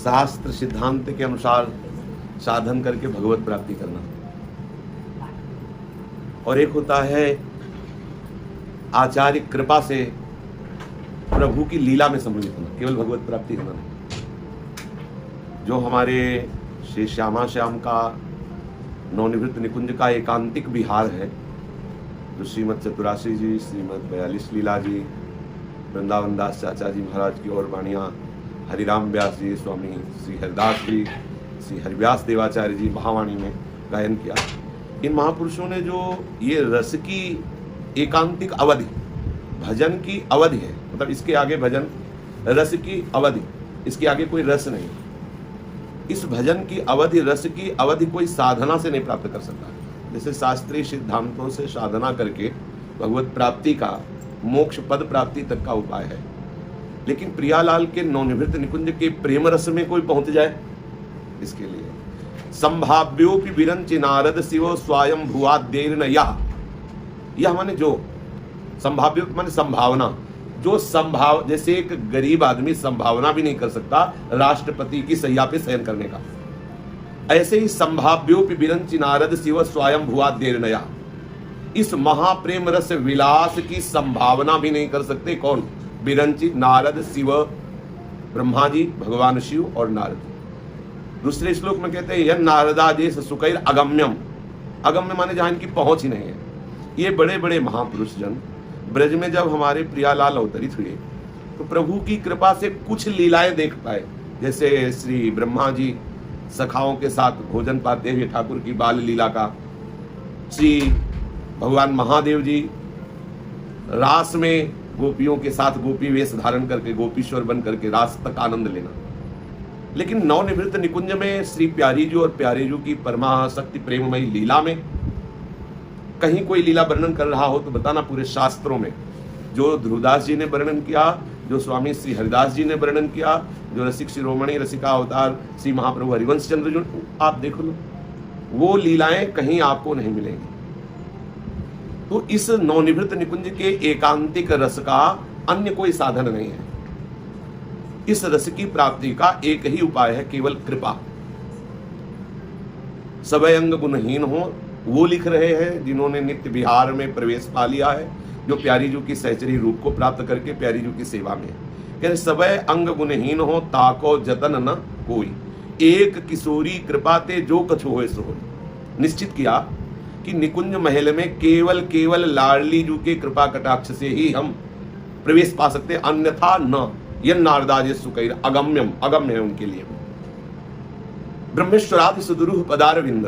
शास्त्र सिद्धांत के अनुसार साधन करके भगवत प्राप्ति करना, और एक होता है आचार्य कृपा से प्रभु की लीला में सम्मिलित होना, केवल भगवत प्राप्ति करना नहीं। जो हमारे श्री श्यामा श्याम का नवनिवृत्त निकुंज का एकांतिक विहार है, जो श्रीमद चतुरासी जी, श्रीमद 42 लीला जी, वृंदावन दास चाचा जी महाराज की और वाणियाँ, हरिराम व्यास जी, स्वामी श्री हरिदास जी, श्री हरिव्यास देवाचार्य जी महावाणी में गायन किया। इन महापुरुषों ने जो ये रस की एकांतिक अवधि, भजन की अवधि है, मतलब इसके आगे भजन रस की अवधि, इसके आगे कोई रस नहीं। इस भजन की अवधि, रस की अवधि कोई साधना से नहीं प्राप्त कर सकता। जैसे शास्त्रीय सिद्धांतों से साधना करके भगवत प्राप्ति का, मोक्ष पद प्राप्ति तक का उपाय है, लेकिन प्रियालाल के नवनिवृत्त निकुंज के प्रेम रस में कोई पहुंच जाए, इसके लिए संभाव्योपि विरंचि नारद शिव स्वयं भुवाद्यैर्न यह माने जो संभाव्य माने संभावना, जो संभाव, जैसे एक गरीब आदमी संभावना भी नहीं कर सकता राष्ट्रपति की सैया पे शयन करने का, ऐसे ही संभाव्योपि विरंचि नारद शिव स्वयं भुवाद्यैर्न इस महाप्रेम रस विलास की संभावना भी नहीं कर सकते। कौन? विरंचि नारद शिव, ब्रह्मा जी, भगवान शिव और नारद। दूसरे श्लोक में कहते हैं यह नारदादेश सुकैर अगम्यम, अगम्य माने जहां इनकी पहुंच ही नहीं है। ये बड़े बड़े महापुरुष जन ब्रज में जब हमारे प्रियालाल अवतरित हुए तो प्रभु की कृपा से कुछ लीलाएं देख पाए। जैसे श्री ब्रह्मा जी सखाओं के साथ भोजन पाते हुए ठाकुर की बाल लीला का, श्री भगवान महादेव जी रास में गोपियों के साथ गोपी वेश धारण करके गोपीश्वर बन करके रास तक आनंद लेना। लेकिन नवनिवृत्त निकुंज में श्री प्यारी जी और प्यारे जी की परमाशक्ति प्रेममयी लीला में कहीं कोई लीला वर्णन कर रहा हो तो बताना। पूरे शास्त्रों में जो ध्रुवदास जी ने वर्णन किया, जो स्वामी श्री हरिदास जी ने वर्णन किया, जो रसिक शिरोमणि रसिका अवतार श्री महाप्रभु हरिवंश चंद्र जी, आप देखो लो, वो लीलाएं कहीं आपको नहीं मिलेंगी। तो इस नवनिवृत्त निकुंज के एकांतिक रस का अन्य कोई साधन नहीं है। इस रस की प्राप्ति का एक ही उपाय है, केवल कृपा। सवय अंग गुणहीन हो वो लिख रहे हैं जिन्होंने नित्य विहार में प्रवेश पा लिया है, जो प्यारी जी की सहचरी रूप को प्राप्त करके प्यारी जी की सेवा में। कहते सवय अंग गुणहीन हो ताको जतन न कोई, एक किशोरी कृपा ते जो कछु होए सो होए। निश्चित किया कि निकुंज महल में केवल लाडली जी के कृपा कटाक्ष से ही हम प्रवेश पा सकते, अन्यथा न। यह नारदाज सुकैर अगम्यम, अगम्य है उनके लिए। ब्रह्मेश्वरादि सुदुरूह पदारविंद,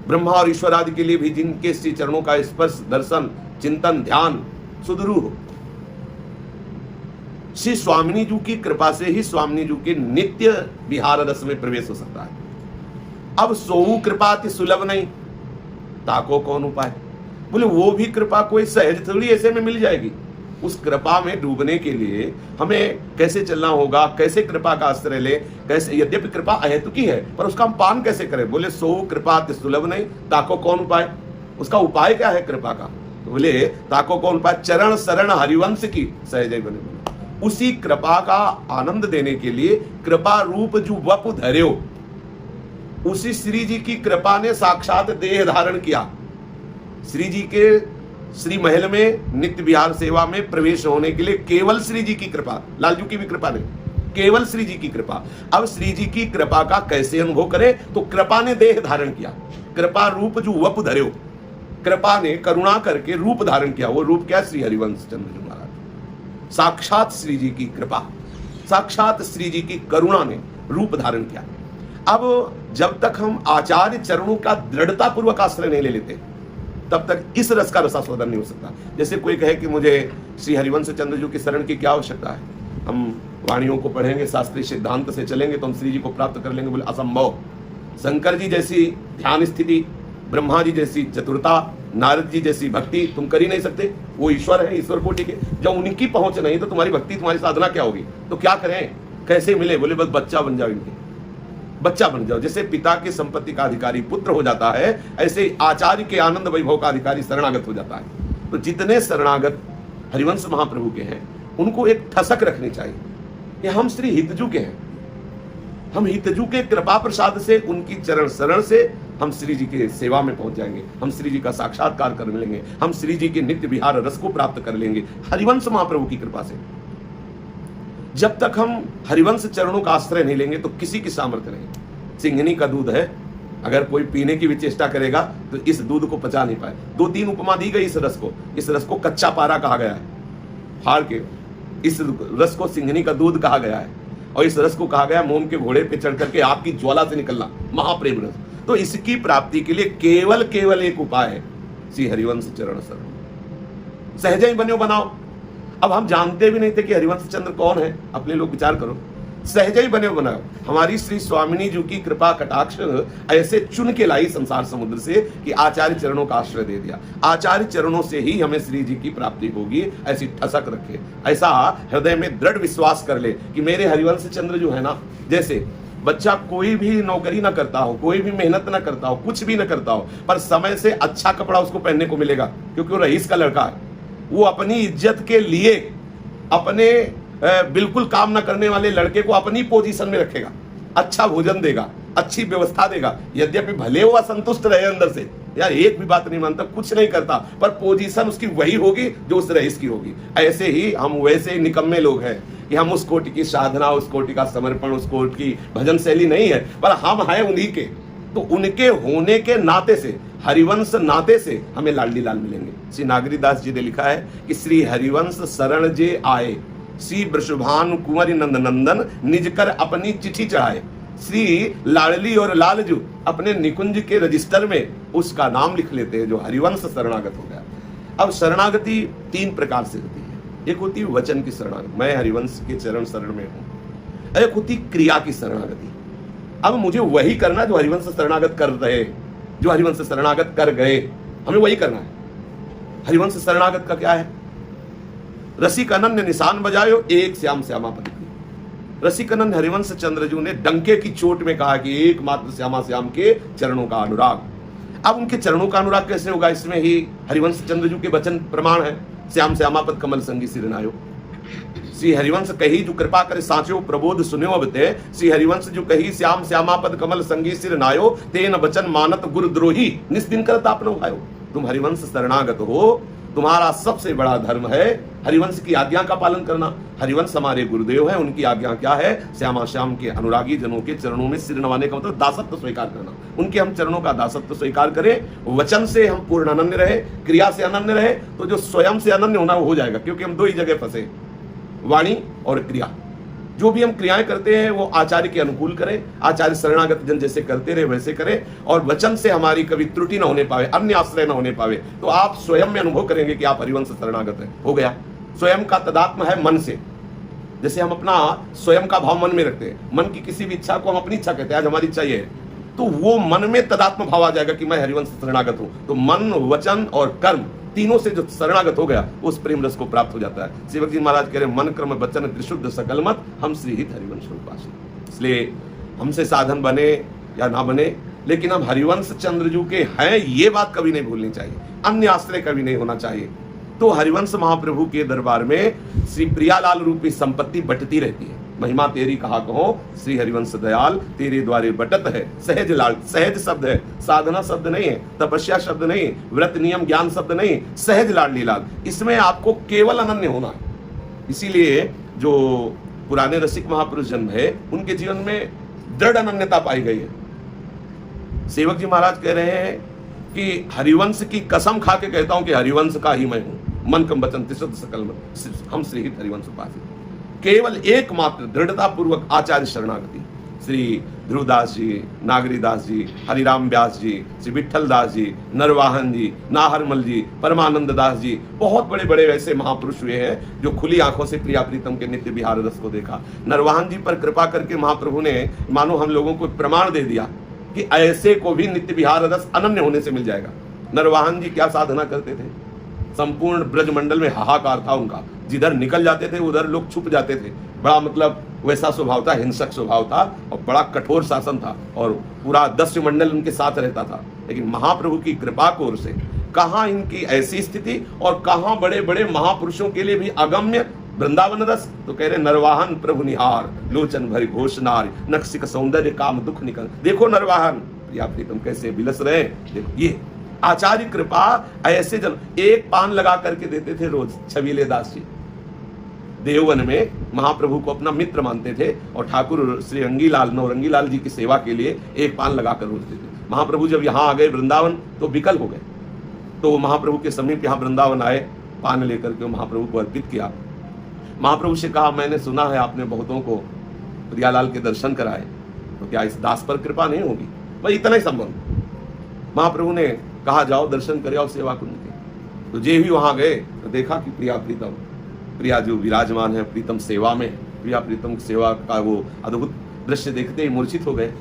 ब्रह्मा और ईश्वर आदि के लिए भी जिनके श्री चरणों का स्पर्श, दर्शन, चिंतन, ध्यान सुदुरूह, श्री स्वामिनी जी की कृपा से ही स्वामिनी जी के नित्य विहार रस में प्रवेश हो सकता है। अब सोऊ कृपा अति सुलभ नहीं, ताको कौन उपाय? बोले वो भी कृपा कोई सहज थोड़ी ऐसे में मिल जाएगी। उस कृपा में डूबने के लिए हमें कैसे चलना होगा, कैसे कृपा का आश्रय ले, कैसे, यद्यपि कृपा अहेतुकी है पर उसका हम पान कैसे करें? बोले सो कृपा अति सुलभ नहीं, ताको कौन उपाय? उसका उपाय क्या है कृपा का? तो बोले ताको कौन उपाय? चरण शरण हरिवंश की सहज बने। उसी कृपा का आनंद देने के लिए कृपा रूप जो वपु धर्यो, उसी श्री जी की कृपा ने साक्षात देह धारण किया। श्री जी के श्री महल में नित्य विहार सेवा में प्रवेश होने के लिए केवल श्री जी की कृपा, लालजू की भी कृपा नहीं, केवल श्री जी की कृपा। अब श्री जी की कृपा का कैसे अनुभव करें? तो कृपा ने देह धारण किया, कृपा रूप जो वप धर्यो, कृपा ने करुणा करके रूप धारण किया। वो रूप क्या? श्री हरिवंश चंद्र जी महाराज। साक्षात श्री जी की कृपा, साक्षात श्री जी की करुणा ने रूप धारण किया। अब जब तक हम आचार्य चरणों का दृढ़ता पूर्वक आश्रय नहीं ले लेते तब तक इस रस का रसास्वादन नहीं हो सकता। जैसे कोई कहे कि मुझे श्री हरिवंश चंद्र जी की शरण की क्या आवश्यकता है, हम वाणियों को पढ़ेंगे, शास्त्रीय सिद्धांत से चलेंगे तो हम श्री जी को प्राप्त कर लेंगे। बोले असंभव। शंकर जी जैसी ध्यान स्थिति, ब्रह्मा जी जैसी चतुरता, नारद जी जैसी भक्ति तुम कर ही नहीं सकते। वो ईश्वर है, ईश्वर कोटि के। जब उनकी पहुंच नहीं तो तुम्हारी भक्ति, तुम्हारी साधना क्या होगी? तो क्या करें, कैसे मिले? बोले बस बच्चा बन जाओ, इनके बच्चा बन जाओ। जैसे पिता की संपत्ति का अधिकारी पुत्र हो जाता है, ऐसे आचार्य के आनंद वैभव का अधिकारी शरणागत हो जाता है। तो जितने शरणागत हरिवंश महाप्रभु के हैं उनको एक ठसक रखनी चाहिए कि हम श्री हितजू के हैं, हम हितजू के कृपा प्रसाद से, उनकी चरण शरण से हम श्री जी के सेवा में पहुंच जाएंगे, हम श्री जी का साक्षात्कार कर लेंगे, हम श्री जी के नित्य विहार रस को प्राप्त कर लेंगे हरिवंश महाप्रभु की कृपा से। जब तक हम हरिवंश चरणों का आश्रय नहीं लेंगे तो किसी की सामर्थ्य नहीं। सिंघनी का दूध है, अगर कोई पीने की भी चेष्टा करेगा तो इस दूध को पचा नहीं पाए। 2-3 उपमा दी गई इस रस को कच्चा पारा कहा गया है, फाड़ के इस रस को सिंघनी का दूध कहा गया है, और इस रस को कहा गया मोम के घोड़े पे चढ़ करके आपकी ज्वाला से निकलना, महाप्रेम रस। तो इसकी प्राप्ति के लिए केवल एक उपाय है, श्री हरिवंश चरण शरण। सहज ही बनो बनाओ। अब हम जानते भी नहीं थे कि हरिवंश चंद्र कौन है, अपने लोग विचार करो। सहज ही बने बनाओ। हमारी श्री स्वामिनी जी की कृपा कटाक्ष ऐसे चुन के लाई संसार समुद्र से कि आचार्य चरणों का आश्रय दे दिया। आचार्य चरणों से ही हमें श्री जी की प्राप्ति होगी, ऐसी ठसक रखे, ऐसा हृदय में दृढ़ विश्वास कर ले कि मेरे हरिवंश चंद्र जो है ना, जैसे बच्चा कोई भी नौकरी ना करता हो, कोई भी मेहनत ना करता हो, कुछ भी ना करता हो, पर समय से अच्छा कपड़ा उसको पहनने को मिलेगा क्योंकि वो रईस का लड़का है। वो अपनी इज्जत के लिए अपने बिल्कुल काम ना करने वाले लड़के को अपनी पोजीशन में रखेगा, अच्छा भोजन देगा, अच्छी व्यवस्था देगा, यद्यपि भले वो असंतुष्ट रहे अंदर से, यार एक भी बात नहीं मानता, कुछ नहीं करता, पर पोजीशन उसकी वही होगी जो उस रईस की होगी। ऐसे ही हम वैसे निकम्मे लोग हैं कि हम उस कोटि की साधना, उस कोटि का समर्पण, उस कोटि की भजन शैली नहीं है, पर हम हैं उन्हीं के। तो उनके होने के नाते से, हरिवंश नाते से हमें लाडली लाल मिलेंगे। श्री नागरीदास जी ने लिखा है कि श्री हरिवंश शरण जे आए, श्री वृषभानु कुंवरी नंद नंदन निज कर अपनी चिट्ठी चढ़ाए। श्री लाडली और लालजू अपने निकुंज के रजिस्टर में उसका नाम लिख लेते हैं जो हरिवंश शरणागत हो गया। अब शरणागति 3 प्रकार से होती है। एक होती है वचन की शरणागति, मैं हरिवंश के चरण शरण में हूं। एक होती क्रिया की शरणागति, अब मुझे वही करना जो हरिवंश शरणागत कर रहे, जो हरिवंश शरणागत कर गए, हमें वही करना है। हरिवंश शरणागत का क्या है? रसिक अनन्य निशान बजायो एक श्याम श्यामा पद की। रसिक अनन्य हरिवंश चंद्रजू ने डंके की चोट में कहा कि एकमात्र श्यामा श्याम के चरणों का अनुराग। अब उनके चरणों का अनुराग कैसे होगा? इसमें ही हरिवंश चंद्रजू के वचन प्रमाण है। श्याम श्यामा पद कमल संगी सिरनायो, श्री हरिवंश कही जो कृपा करे साचो प्रबोध सुन्यो अबते। श्री हरिवंश जो कही श्याम श्यामा पद कमल संगी सिरनायो, तेन वचन मानत गुरुद्रोही निस्दिन करत आपनो भायो। तुम हरिवंश शरणागत हो, तुम्हारा सबसे बड़ा धर्म है हरिवंश की आज्ञा का पालन करना। हरिवंश हमारे गुरुदेव है, उनकी आज्ञा क्या है? श्यामा श्याम के अनुरागी जनों के चरणों में सिर नवाने का मतलब दासत्व स्वीकार करना। उनके हम चरणों का दासत्व स्वीकार करें, वचन से हम पूर्ण अनन्य रहे, क्रिया से अनन्य रहे, तो जो स्वयं से अनन्य होना वो हो जाएगा। क्योंकि हम 2 ही जगह फंसे, वाणी और क्रिया। जो भी हम क्रियाएं करते हैं वो आचार्य के अनुकूल करें, आचार्य शरणागत जन जैसे करते रहे वैसे करें, और वचन से हमारी कभी त्रुटि ना होने पावे, अन्य आश्रय ना होने पावे, तो आप स्वयं में अनुभव करेंगे कि आप हरिवंश शरणागत है। हो गया। स्वयं का तदात्म है मन से। जैसे हम अपना स्वयं का भाव मन में रखते हैं, मन की किसी भी इच्छा को हम अपनी इच्छा कहते हैं, आज हमारी इच्छा ये है, तो वो मन में तदात्म भाव आ जाएगा कि मैं हरिवंश शरणागत हूं। तो मन, वचन और कर्म तीनों से जो शरणागत हो गया उस प्रेम रस को प्राप्त हो जाता है। सेवक जी महाराज कह रहे मन कर्म वचन त्रिशुद्ध सकल मत हम श्री हित हरिवंश उपासना। इसलिए हमसे साधन बने या ना बने, लेकिन हम हरिवंश चंद्रजू के हैं, ये बात कभी नहीं भूलनी चाहिए, अन्य आश्रय कभी नहीं होना चाहिए। तो हरिवंश महाप्रभु के दरबार में श्री प्रियालाल रूपी संपत्ति बटती रहती है। महिमा तेरी कहा कहो श्री हरिवंश दयाल, तेरे द्वारे बटत है सहज लाल। सहज शब्द है, साधना शब्द नहीं है, तपस्या शब्द नहीं, व्रत नियम ज्ञान शब्द नहीं, सहज लाडली लाल। इसमें आपको केवल अनन्य होना है। इसीलिए जो पुराने रसिक महापुरुष जन्म है उनके जीवन में दृढ़ अनन्यता पाई गई है। सेवक जी महाराज कह रहे हैं कि हरिवंश की कसम खा के कहता हूं कि हरिवंश का ही मैं हूं, मन कम वचन त्रिशुद्ध सकल मत हम श्री हित हरिवंश उपासना। केवल एकमात्र दृढ़ता पूर्वक आचार्य शरणागति। श्री ध्रुवदास जी, नागरीदास जी, हरिराम व्यास जी, श्री विठल दास जी, नरवाहन जी, नाहरमल जी, परमानंद दास जी, बहुत बड़े बड़े वैसे महापुरुष हुए हैं जो खुली आंखों से प्रिया प्रीतम के नित्य विहार रस को देखा। नरवाहन जी पर कृपा करके महाप्रभु ने मानो हम लोगों को प्रमाण दे दिया कि ऐसे को भी नित्य विहार रस अनन्य होने से मिल जाएगा। नरवाहन जी क्या साधना करते थे? संपूर्ण ब्रजमंडल में हाहाकार था उनका, जिधर निकल जाते थे उधर लोग छुप जाते थे। बड़ा मतलब वैसा स्वभाव था, हिंसक स्वभाव था और बड़ा कठोर शासन था और पूरा दस्यु मंडल उनके साथ रहता था। लेकिन महाप्रभु की कृपा की ओर से कहाँ इनकी ऐसी स्थिति और कहाँ बड़े बड़े महापुरुषों के लिए भी अगम्य वृंदावन रस तो कह रहे नरवाहन प्रभु निहार, लोचन भरी घोषनार, नक्सिक सौंदर्य काम दुख निकल। देखो नरवाहन प्रिया प्रीतम कैसे बिलस रहे। देखो ये आचार्य कृपा ऐसे जन एक पान लगा करके देते थे रोज। छबीले दास जी देववन में महाप्रभु को अपना मित्र मानते थे और ठाकुर श्री रंगीलाल नौरंगीलाल जी की सेवा के लिए एक पान लगाकर रोज देते। महाप्रभु जब यहाँ आ गए वृंदावन तो विकल हो गए, तो महाप्रभु के समीप यहाँ वृंदावन आए, पान लेकर के महाप्रभु को अर्पित किया। महाप्रभु से कहा मैंने सुना है आपने बहुतों को प्रियालाल के दर्शन कराए, तो क्या इस दास पर कृपा नहीं होगी? भाई इतना ही संबंध। महाप्रभु ने कहा जाओ दर्शन करे आओ सेवा कुंज के। तो जे भी वहां गए तो देखा कि प्रिया प्रीतम, प्रिया जो विराजमान है प्रीतम सेवा में, प्रिया प्रीतम सेवा का वो अद्भुत दृश्य देखते ही मूर्छित हो गए।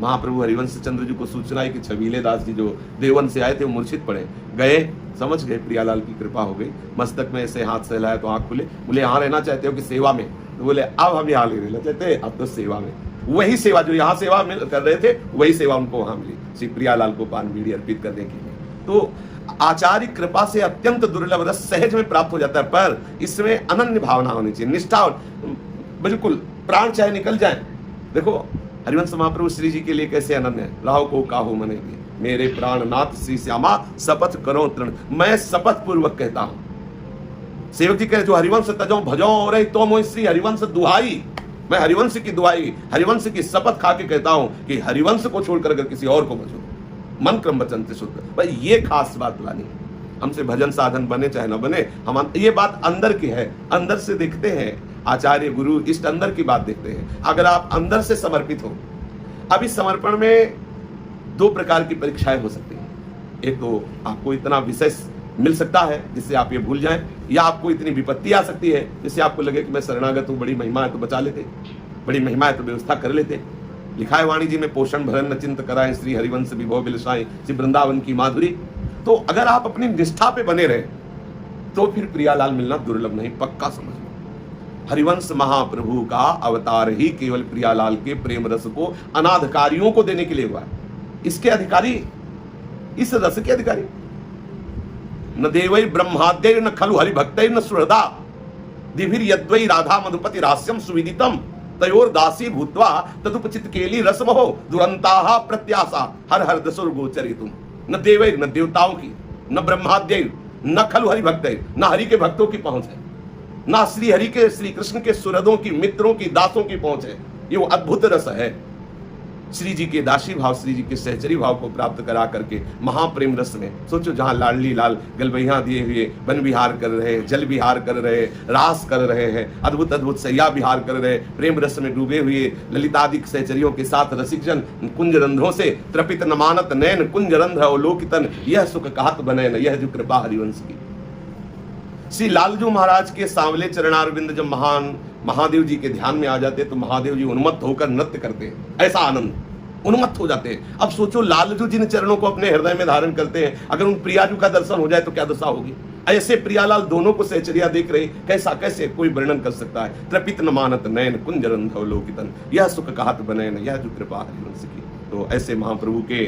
महाप्रभु हरिवंश चंद्र जी को सूचना है कि छबीले दास जी जो देवन से आए थे वो मूर्छित पड़े। गए, समझ गए प्रियालाल की कृपा हो गई। मस्तक में ऐसे हाथ सहलाया तो आंख खुले। बोले यहाँ रहना चाहते हो कि सेवा में? तो बोले अब हम यहाँ ले रहना चाहते हैं, अब तो सेवा में। वही सेवा जो यहाँ सेवा में कर रहे थे वही सेवा उनको वहां मिली, श्री प्रियालाल को पान बीड़ी अर्पित करने के लिए। तो आचार्य कृपा से अत्यंत दुर्लभ रस सहज में प्राप्त हो जाता है, पर इसमें अनन्य भावना होनी चाहिए, निष्ठा। बिल्कुल प्राण चाहे निकल जाए। देखो हरिवंश महाप्रभु श्री जी के लिए कैसे अनन्य है। राहो को काहो मने दिए, मेरे प्राणनाथ श्री श्यामा शपथ करो तृण। मैं शपथ पूर्वक कहता हूं। सेवक जी कहे जो हरिवंश तजो भजो और तो मोहि श्री हरिवंश दुहाई। मैं हरिवंश की दुहाई, हरिवंश की शपथ खा के कहता हूं कि हरिवंश को छोड़कर अगर किसी और को भजो मन क्रम वचन से शुद्ध। भाई ये खास बात लानी है। हमसे भजन साधन बने चाहे ना बने, हम ये बात अंदर की है, अंदर से देखते हैं। आचार्य गुरु इष्ट अंदर की बात देखते हैं। अगर आप अंदर से समर्पित हो, अब इस समर्पण में दो प्रकार की परीक्षाएं हो सकती हैं। एक तो आपको इतना विषय मिल सकता है जिससे आप ये भूल जाएं, या आपको इतनी विपत्ति आ सकती है जिससे आपको लगे कि मैं शरणागत हूं, बड़ी महिमा है तो बचा लेते, बड़ी महिमा है तो व्यवस्था कर लेते। लिखा है वाणी जी में, पोषण भरन न चिंत कराएं, श्री हरिवंश विभव बिलसाएं, श्री वृंदावन की माधुरी। तो अगर आप अपनी निष्ठा पे बने रहे तो फिर प्रियालाल मिलना दुर्लभ नहीं, पक्का समझ लो। हरिवंश महाप्रभु का अवतार ही केवल प्रियालाल के प्रेम रस को अनाधिकारियों को देने के लिए हुआ है। इसके अधिकारी, इस रस के अधिकारी न देवै ब्रह्माद्यै न खलु हरिभक्तै न सुहृदा दिभिर यद्वै राधा मधुपति रास्यम सुविदितम तयोर दासी भूत्वा तदुपचित केली रसमहो दुरंताहा प्रत्याशा हर हर दसुर गोचरितुम। न देवै, न देवताओं की, न ब्रह्माद्यै, न खलु हरिभक्तै, न हरि के भक्तों की पहुंच है, ना श्री हरि के, श्री कृष्ण के सुहृदों की, मित्रों की, दासों की पहुंच है। ये वो अद्भुत रस है। श्री जी के दासी भाव, श्री जी के सहचरी भाव को प्राप्त करा करके महाप्रेम रस में सोचो, जहां लाडली लाल गलबैया दिए हुए वन विहार कर रहे हैं, जल विहार कर रहे हैं, रास कर रहे हैं, अद्भुत अद्भुत सैया विहार कर रहे हैं, प्रेम रस में डूबे हुए ललितादिक सहचरियों के साथ रसिकजन कुंज रंध्रों से त्रपित नमानत नैन कुंज रंध्र अवलोकितन, यह सुख कहत बनैन, यह जो कृपा हरिवंश की। श्री लालजू महाराज के सांवले चरणारविंद जब महादेव जी के ध्यान में आ जाते तो महादेव जी उन्मत्त होकर नृत्य करते हैं, ऐसा आनंद, उन्मत्त हो जाते हैं। अब सोचो लालजू जिन चरणों को अपने हृदय में धारण करते हैं, अगर उन प्रियाजू का दर्शन हो जाए तो क्या दशा होगी। ऐसे प्रियालाल दोनों को सहचरिया देख रहे, कैसा कैसे कोई वर्णन कर सकता है। त्रपित न मानत नयन कुंज रंध्र अवलोकितन, यह सुख कहत बनैन, यह जो कृपा हरिवंश की। तो ऐसे महाप्रभु के